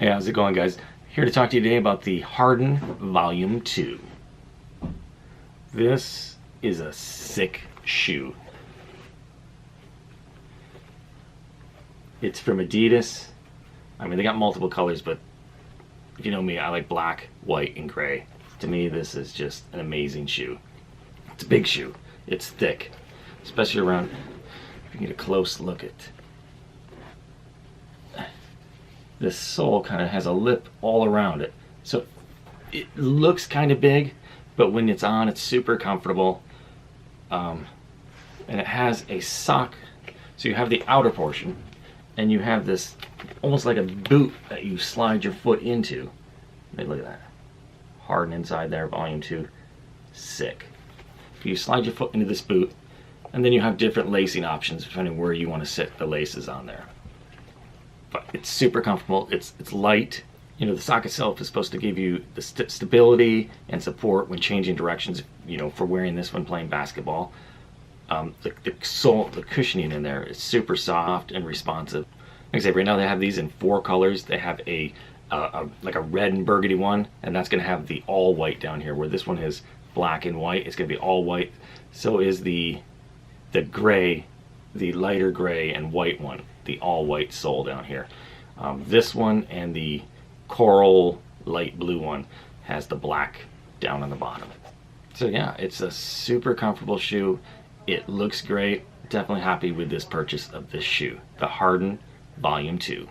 Hey, how's it going, guys? Here to talk to you today about the Harden Volume 2. This is a sick shoe. It's from Adidas. I mean, they got multiple colors, but if you know me, I like black, white, and gray. To me, this is just an amazing shoe. It's a big shoe. It's thick, especially around, if you get a close look at this sole kind of has a lip all around it. So it looks kind of big, but when it's on, it's super comfortable. And it has a sock. So you have the outer portion, and you have this almost like a boot that you slide your foot into. Hey, look at that. Harden inside there, Volume 2. Sick. You slide your foot into this boot, and then you have different lacing options depending where you want to sit the laces on there. But it's super comfortable. It's light. You know, the sock itself is supposed to give you the stability and support when changing directions. You know, for wearing this when playing basketball. The sole, the cushioning in there is super soft and responsive. Like I say, right now they have these in 4 colors. They have like a red and burgundy one, and that's going to have the all white down here. Where this one is black and white, it's going to be all white. So is the gray, the lighter gray and white one, the all white sole down here. This one and the coral light blue one has the black down on the bottom. So yeah, it's a super comfortable shoe. It looks great. Definitely happy with this purchase of this shoe, the Harden Volume 2.